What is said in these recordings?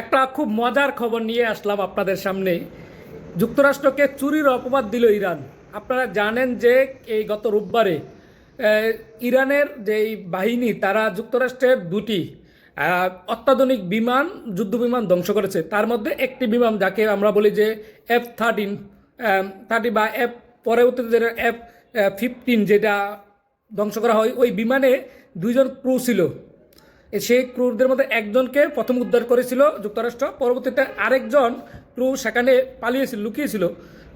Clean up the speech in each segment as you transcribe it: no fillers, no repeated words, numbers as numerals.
একটা খুব মজার খবর নিয়ে আসলাম আপনাদের সামনে। যুক্তরাষ্ট্রকে চুরির অপবাদ দিল ইরান। আপনারা জানেন যে এই গত রোববারে ইরানের যেই বাহিনী তারা যুক্তরাষ্ট্রের দুটি অত্যাধুনিক বিমান যুদ্ধ বিমান ধ্বংস করেছে। তার মধ্যে একটি বিমান যাকে আমরা বলি যে F-30 বা পরবর্তীতে যেটা F-15 যেটা ধ্বংস করা হয়, ওই বিমানে দুইজন ক্রু ছিল। সেই ক্রুদের মধ্যে একজনকে প্রথম উদ্ধার করেছিল যুক্তরাষ্ট্র, পরবর্তীতে আরেকজন ক্রু সেখানে পালিয়েছিল, লুকিয়েছিল,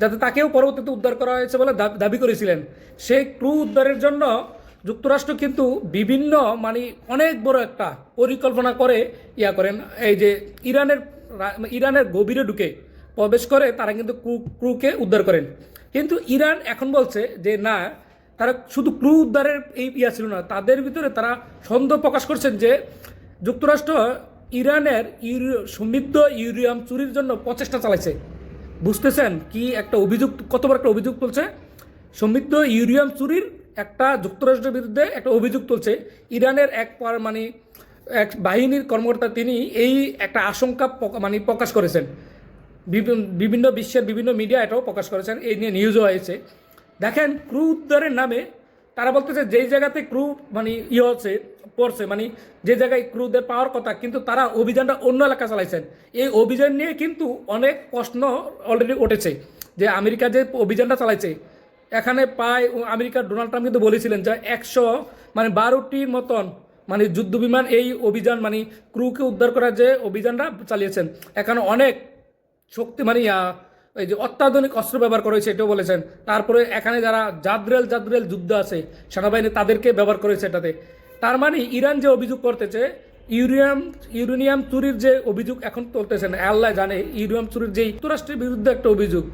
যাতে তাকেও পরবর্তীতে উদ্ধার করা হয়েছে বলে দাবি করেছিলেন। সেই ক্রু উদ্ধারের জন্য যুক্তরাষ্ট্র কিন্তু বিভিন্ন অনেক বড় একটা পরিকল্পনা করে করেন। এই যে ইরানের গভীরে ঢুকে প্রবেশ করে তারা কিন্তু ক্রুকে উদ্ধার করেন। কিন্তু ইরান এখন বলছে যে না, তারা শুধু ক্রু উদ্ধারের এই ছিল না, তাদের ভিতরে তারা সন্দেহ প্রকাশ করছেন যে যুক্তরাষ্ট্র ইরানের সমৃদ্ধ ইউরেনিয়াম চুরির জন্য প্রচেষ্টা চালাইছে। বুঝতেছেন কি একটা অভিযোগ, কত বড় একটা অভিযোগ তুলছে? সমৃদ্ধ ইউরেনিয়াম চুরির একটা যুক্তরাষ্ট্রের বিরুদ্ধে একটা অভিযোগ তুলছে ইরানের এক বাহিনীর কর্মকর্তা। তিনি এই একটা আশঙ্কা প্রকাশ করেছেন, বিভিন্ন বিশ্বের বিভিন্ন মিডিয়া এটাও প্রকাশ করেছেন, এই নিয়ে নিউজও হয়েছে। দেখেন, ক্রু উদ্ধারের নামে তারা বলতেছে যেই জায়গাতে ক্রু পড়ছে, যে জায়গায় ক্রুদের পাওয়ার কথা, কিন্তু তারা অভিযানটা অন্য এলাকা চালাইছেন। এই অভিযান নিয়ে কিন্তু অনেক প্রশ্ন অলরেডি উঠেছে যে আমেরিকা যে অভিযানটা চালাইছে, এখানে আমেরিকার ডোনাল্ড ট্রাম্প কিন্তু বলেছিলেন যে 112টির মতন যুদ্ধ বিমান এই অভিযান ক্রুকে উদ্ধার করার যে অভিযানটা চালিয়েছেন। এখানে অনেক শক্তি এই যে অত্যাধুনিক অস্ত্র ব্যবহার করেছে এটাও বলেছেন। তারপরে এখানে যারা জাদ্রেল যুদ্ধ আছে সেনাবাহিনী, তাদেরকে ব্যবহার করেছে এটাতে। তার ইরান যে অভিযোগ করতেছে ইউরেনিয়াম চুরির যে অভিযোগ এখন তুলতেছেন, আল্লাহ জানে ইউরেনিয়াম চুরির যে যুক্তরাষ্ট্রের বিরুদ্ধে একটা অভিযোগ।